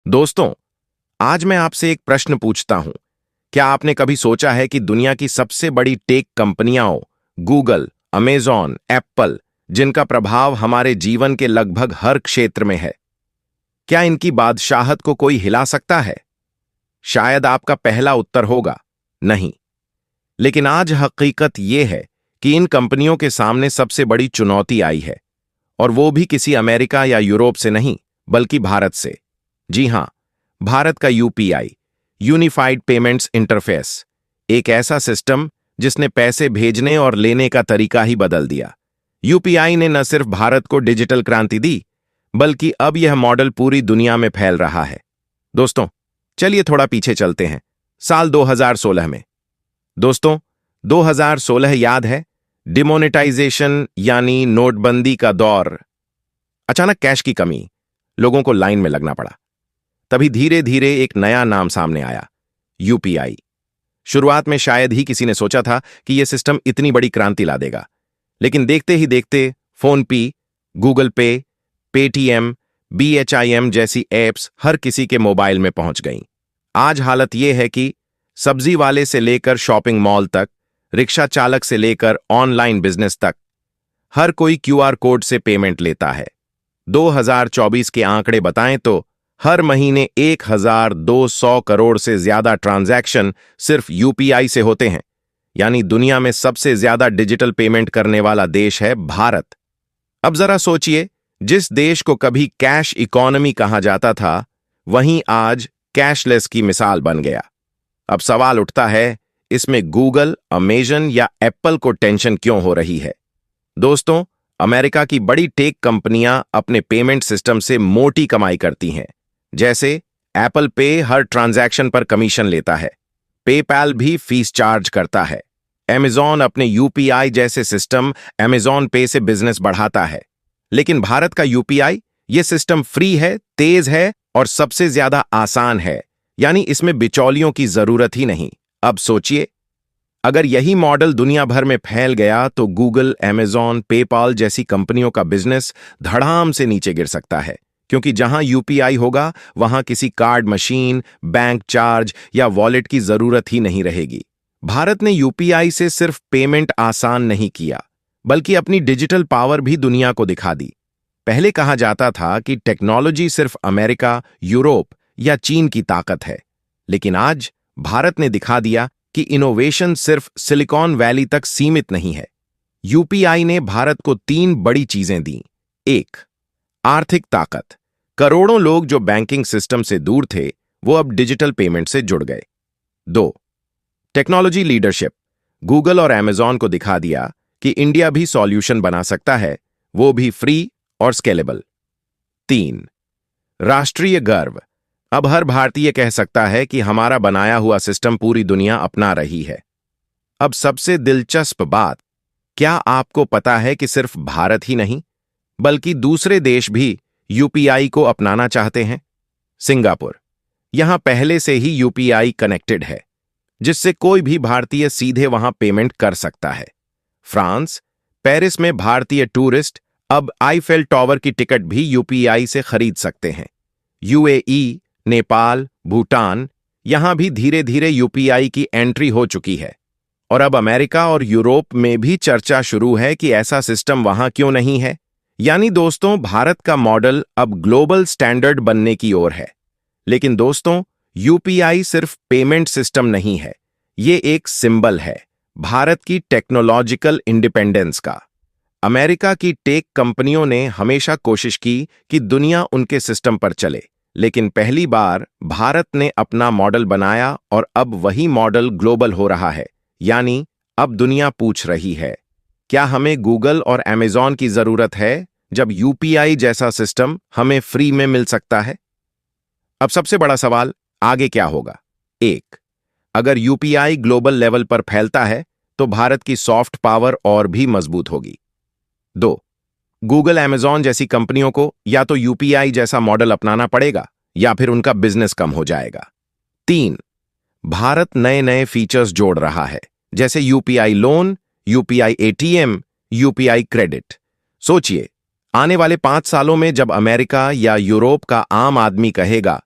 दोस्तों, आज मैं आपसे एक प्रश्न पूछता हूं। क्या आपने कभी सोचा है कि दुनिया की सबसे बड़ी टेक कंपनियां गूगल, अमेजॉन, एप्पल, जिनका प्रभाव हमारे जीवन के लगभग हर क्षेत्र में है, क्या इनकी बादशाहत को कोई हिला सकता है? शायद आपका पहला उत्तर होगा, नहीं। लेकिन आज हकीकत यह है कि इन कंपनियों के सामने सबसे बड़ी चुनौती आई है, और वो भी किसी अमेरिका या यूरोप से नहीं, बल्कि भारत से। जी हां, भारत का यूपीआई, यूनिफाइड पेमेंट्स इंटरफेस, एक ऐसा सिस्टम जिसने पैसे भेजने और लेने का तरीका ही बदल दिया। यूपीआई ने न सिर्फ भारत को डिजिटल क्रांति दी, बल्कि अब यह मॉडल पूरी दुनिया में फैल रहा है। दोस्तों, चलिए थोड़ा पीछे चलते हैं, साल 2016 में। दोस्तों, 2016 याद है? डिमोनेटाइजेशन यानी नोटबंदी का दौर। अचानक कैश की कमी, लोगों को लाइन में लगना पड़ा। तभी धीरे धीरे एक नया नाम सामने आया, यूपीआई। शुरुआत में शायद ही किसी ने सोचा था कि यह सिस्टम इतनी बड़ी क्रांति ला देगा, लेकिन देखते ही देखते फोन पे, गूगल पे, पेटीएम, बीएचआईएम जैसी एप्स हर किसी के मोबाइल में पहुंच गईं। आज हालत यह है कि सब्जी वाले से लेकर शॉपिंग मॉल तक, रिक्शा चालक से लेकर ऑनलाइन बिजनेस तक, हर कोई क्यूआर कोड से पेमेंट लेता है। 2024 के आंकड़े बताएं तो हर महीने 1200 करोड़ से ज्यादा ट्रांजैक्शन सिर्फ यूपीआई से होते हैं। यानी दुनिया में सबसे ज्यादा डिजिटल पेमेंट करने वाला देश है भारत। अब जरा सोचिए, जिस देश को कभी कैश इकोनॉमी कहा जाता था, वहीं आज कैशलेस की मिसाल बन गया। अब सवाल उठता है, इसमें गूगल, अमेजन या एप्पल को टेंशन क्यों हो रही है? दोस्तों, अमेरिका की बड़ी टेक कंपनियां अपने पेमेंट सिस्टम से मोटी कमाई करती हैं। जैसे एप्पल पे हर ट्रांजैक्शन पर कमीशन लेता है, पेपैल भी फीस चार्ज करता है, अमेजॉन अपने यूपीआई जैसे सिस्टम अमेजॉन पे से बिजनेस बढ़ाता है। लेकिन भारत का यूपीआई, ये सिस्टम फ्री है, तेज है और सबसे ज्यादा आसान है। यानी इसमें बिचौलियों की जरूरत ही नहीं। अब सोचिए, अगर यही मॉडल दुनिया भर में फैल गया तो गूगल, अमेजॉन, पेपाल जैसी कंपनियों का बिजनेस धड़ाम से नीचे गिर सकता है, क्योंकि जहां यूपीआई होगा वहां किसी कार्ड मशीन, बैंक चार्ज या वॉलेट की जरूरत ही नहीं रहेगी। भारत ने यूपीआई से सिर्फ पेमेंट आसान नहीं किया, बल्कि अपनी डिजिटल पावर भी दुनिया को दिखा दी। पहले कहा जाता था कि टेक्नोलॉजी सिर्फ अमेरिका, यूरोप या चीन की ताकत है, लेकिन आज भारत ने दिखा दिया कि इनोवेशन सिर्फ सिलिकॉन वैली तक सीमित नहीं है। यूपीआई ने भारत को 3 बड़ी चीजें दी। 1. आर्थिक ताकत। करोड़ों लोग जो बैंकिंग सिस्टम से दूर थे, वो अब डिजिटल पेमेंट से जुड़ गए। 2. Technology leadership. गूगल और अमेजॉन को दिखा दिया कि इंडिया भी सॉल्यूशन बना सकता है, वो भी फ्री और स्केलेबल। 3. राष्ट्रीय गर्व। अब हर भारतीय कह सकता है कि हमारा बनाया हुआ सिस्टम पूरी दुनिया अपना रही है। अब सबसे दिलचस्प बात, क्या आपको पता है कि सिर्फ भारत ही नहीं, बल्कि दूसरे देश भी यूपीआई को अपनाना चाहते हैं? सिंगापुर, यहां पहले से ही यूपीआई कनेक्टेड है, जिससे कोई भी भारतीय सीधे वहां पेमेंट कर सकता है। फ्रांस, पेरिस में भारतीय टूरिस्ट अब आईफेल टॉवर की टिकट भी यूपीआई से खरीद सकते हैं। यूएई, नेपाल, भूटान, यहां भी धीरे धीरे यूपीआई की एंट्री हो चुकी है। और अब अमेरिका और यूरोप में भी चर्चा शुरू है कि ऐसा सिस्टम वहां क्यों नहीं है। यानी दोस्तों, भारत का मॉडल अब ग्लोबल स्टैंडर्ड बनने की ओर है। लेकिन दोस्तों, यूपीआई सिर्फ पेमेंट सिस्टम नहीं है, ये एक सिंबल है भारत की टेक्नोलॉजिकल इंडिपेंडेंस का। अमेरिका की टेक कंपनियों ने हमेशा कोशिश की कि दुनिया उनके सिस्टम पर चले, लेकिन पहली बार भारत ने अपना मॉडल बनाया और अब वही मॉडल ग्लोबल हो रहा है। यानी अब दुनिया पूछ रही है, क्या हमें गूगल और अमेजॉन की जरूरत है, जब यूपीआई जैसा सिस्टम हमें फ्री में मिल सकता है? अब सबसे बड़ा सवाल, आगे क्या होगा? 1. अगर यूपीआई ग्लोबल लेवल पर फैलता है तो भारत की सॉफ्ट पावर और भी मजबूत होगी। 2. गूगल, अमेजॉन जैसी कंपनियों को या तो यूपीआई जैसा मॉडल अपनाना पड़ेगा या फिर उनका बिजनेस कम हो जाएगा। 3. भारत नए नए फीचर्स जोड़ रहा है, जैसे UPI loan, UPI ATM, UPI credit. सोचिए, आने वाले 5 सालों में जब अमेरिका या यूरोप का आम आदमी कहेगा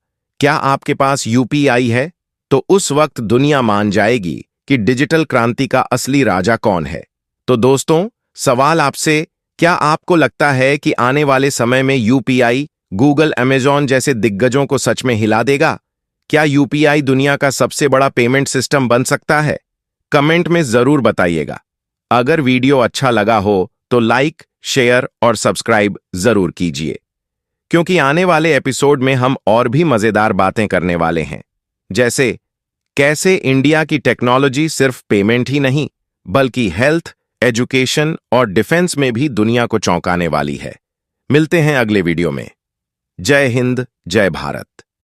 क्या आपके पास यूपीआई है? तो उस वक्त दुनिया मान जाएगी कि डिजिटल क्रांति का असली राजा कौन है। तो दोस्तों, सवाल आपसे, क्या आपको लगता है कि आने वाले समय में यूपीआई गूगल, अमेजॉन जैसे दिग्गजों को सच में हिला देगा? क्या यूपीआई दुनिया का सबसे बड़ा पेमेंट सिस्टम बन सकता है? कमेंट में जरूर बताइएगा। अगर वीडियो अच्छा लगा हो तो लाइक, शेयर और सब्सक्राइब जरूर कीजिए, क्योंकि आने वाले एपिसोड में हम और भी मजेदार बातें करने वाले हैं, जैसे कैसे इंडिया की टेक्नोलॉजी सिर्फ पेमेंट ही नहीं बल्कि हेल्थ, एजुकेशन और डिफेंस में भी दुनिया को चौंकाने वाली है। मिलते हैं अगले वीडियो में। जय हिंद, जय भारत।